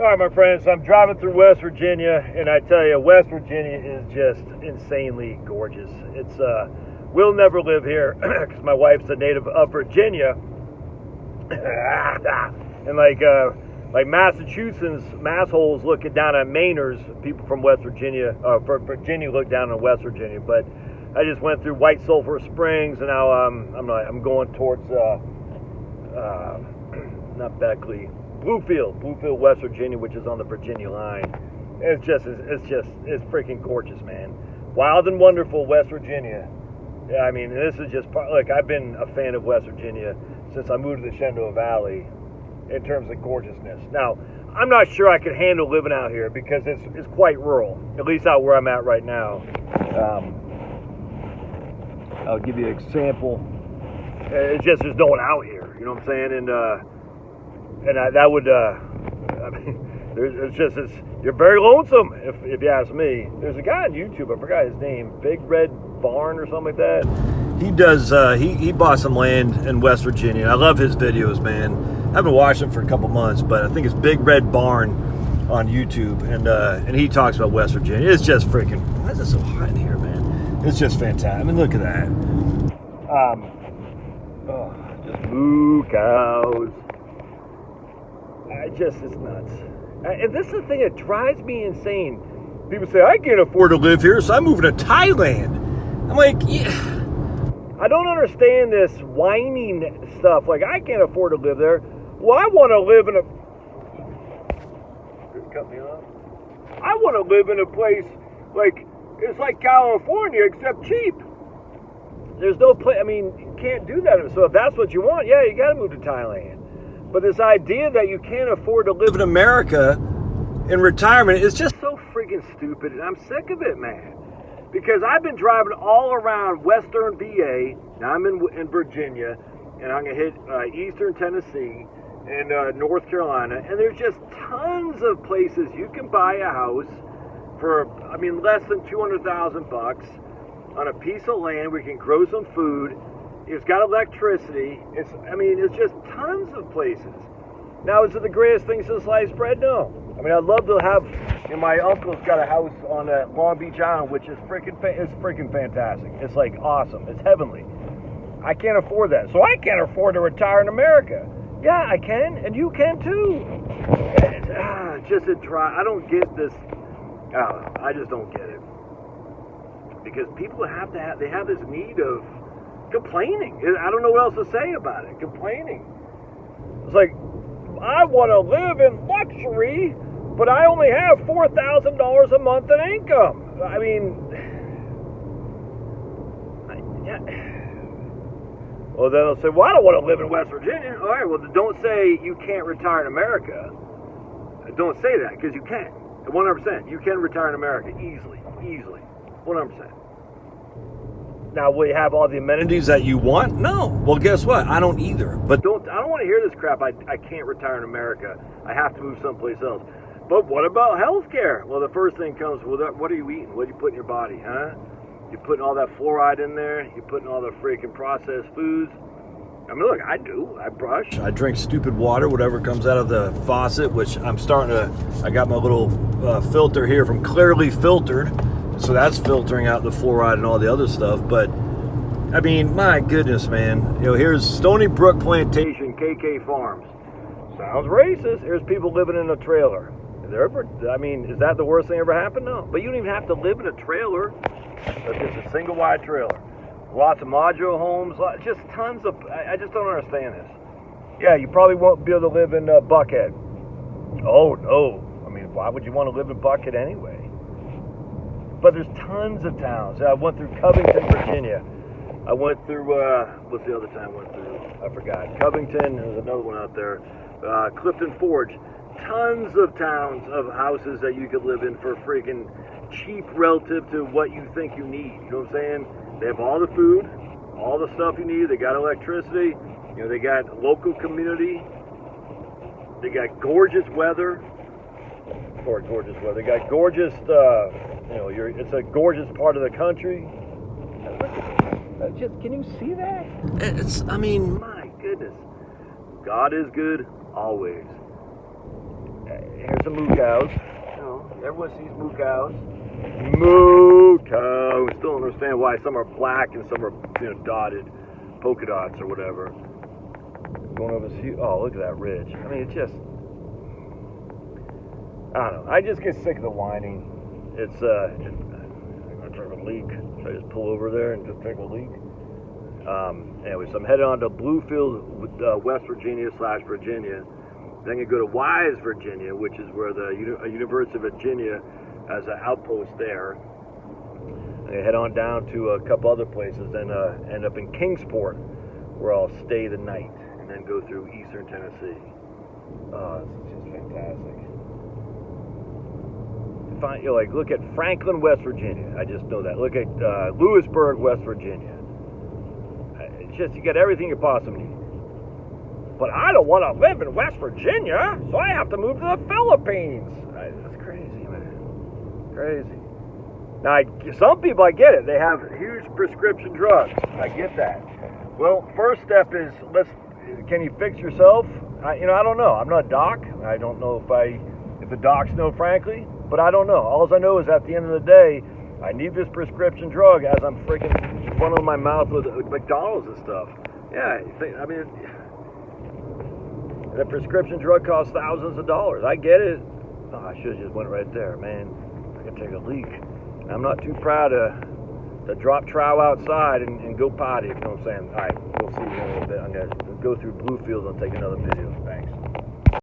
All right, my friends, I'm driving through West Virginia, and I tell you, West Virginia is just insanely gorgeous. It's we'll never live here because my wife's a native of Virginia, and like Massachusetts, massholes looking down at Mainers, people from West Virginia, Virginia look down on West Virginia. But I just went through White Sulphur Springs, and now I'm going towards not Beckley. Bluefield, West Virginia, which is on the Virginia line. It's freaking gorgeous, man. Wild and wonderful West Virginia. Yeah, I mean, this is just, look, I've been a fan of West Virginia since I moved to the Shenandoah Valley in terms of gorgeousness. Now, I'm not sure I could handle living out here because it's quite rural, at least out where I'm at right now. I'll give you an example. It's just there's no one out here, you know what I'm saying? You're very lonesome if you ask me. There's a guy on YouTube, I forgot his name, Big Red Barn or something like that. He does, he bought some land in West Virginia. I love his videos, man. I haven't watched them for a couple months, but I think it's Big Red Barn on YouTube, and he talks about West Virginia. It's just freaking, why is it so hot in here, man? It's just fantastic. I mean, look at that. Just moo cows. It's nuts. And this is the thing that drives me insane. People say, I can't afford to live here, so I'm moving to Thailand. I'm like, yeah. I don't understand this whining stuff. Like, I can't afford to live there. Well, I want to live in cut me off. I want to live in a place like, it's like California, except cheap. There's no place, I mean, you can't do that. So if that's what you want, yeah, you got to move to Thailand. But this idea that you can't afford to live in America in retirement is just so freaking stupid, and I'm sick of it, man. Because I've been driving all around Western VA, now I'm in Virginia, and I'm going to hit Eastern Tennessee and North Carolina, and there's just tons of places you can buy a house for, I mean, less than $200,000 on a piece of land where you can grow some food. It's got electricity. It's just tons of places. Now, is it the greatest thing since sliced bread? No. I mean, I'd love to have, my uncle's got a house on Long Beach Island, which is freaking fantastic. It's like awesome. It's heavenly. I can't afford that. So I can't afford to retire in America. Yeah, I can, and you can too. I don't get this. I just don't get it. Because people have this need of complaining. I don't know what else to say about it. Complaining. It's like, I want to live in luxury, but I only have $4,000 a month in income. I mean, well, then they'll say, well, I don't want to live in West Virginia. All right, well, don't say you can't retire in America. Don't say that, because you can. 100%. You can retire in America easily. 100%. Now, will you have all the amenities that you want? No. Well, guess what? I don't either. But I don't want to hear this crap. I can't retire in America. I have to move someplace else. But what about health care? Well, the first thing comes, well, what are you eating? What do you put in your body, huh? You're putting all that fluoride in there. You're putting all the freaking processed foods. I mean, look, I do. I brush. I drink stupid water, whatever comes out of the faucet, which I got my little filter here from Clearly Filtered. So that's filtering out the fluoride and all the other stuff. But, I mean, my goodness, man. Here's Stony Brook Plantation, KK Farms. Sounds racist. Here's people living in a trailer. Is that the worst thing ever happened? No. But you don't even have to live in a trailer. It's just a single wide trailer. Lots of modular homes. Just tons of... I just don't understand this. Yeah, you probably won't be able to live in Buckhead. Oh, no. I mean, why would you want to live in Buckhead anyway? But there's tons of towns. I went through Covington, Virginia. I went through, what's the other town I went through? I forgot. Covington, there's another one out there. Clifton Forge. Tons of towns of houses that you could live in for freaking cheap relative to what you think you need. You know what I'm saying? They have all the food, all the stuff you need. They got electricity. They got local community. They got gorgeous weather. They got gorgeous, it's a gorgeous part of the country. Can you see that? My goodness. God is good always. here's some moo cows. You know, everyone sees moo cows. Moo cows. Still don't understand why some are black and some are, you know, dotted, polka dots or whatever. Going over to see. Oh, look at that ridge. I mean, it's just. I don't know. I just get sick of the whining. I'm gonna take a leak. Should I just pull over there and just take a leak? Anyway, so I'm headed on to Bluefield, West Virginia / Virginia. Then I go to Wise, Virginia, which is where the University of Virginia has an outpost there. I head on down to a couple other places, then end up in Kingsport, where I'll stay the night, and then go through Eastern Tennessee. Oh, it's just fantastic. You know, like, look at Franklin, West Virginia. I just know that. Look at Lewisburg, West Virginia. It's just, you get everything you possibly need. But I don't want to live in West Virginia, so I have to move to the Philippines. That's crazy, man. Crazy. Now, some people, I get it. They have huge prescription drugs. I get that. Well, first step is, can you fix yourself? I don't know. I'm not a doc. I don't know if the docs know, frankly. But I don't know. All I know is at the end of the day, I need this prescription drug as I'm freaking funneling my mouth with McDonald's and stuff. Yeah, I mean, the prescription drug costs thousands of dollars. I get it. Oh, I should have just went right there, man. I can take a leak. I'm not too proud to drop trow outside and go potty, if you know what I'm saying. All right, we'll see you in a little bit. I'm going to go through Bluefield and take another video. Thanks.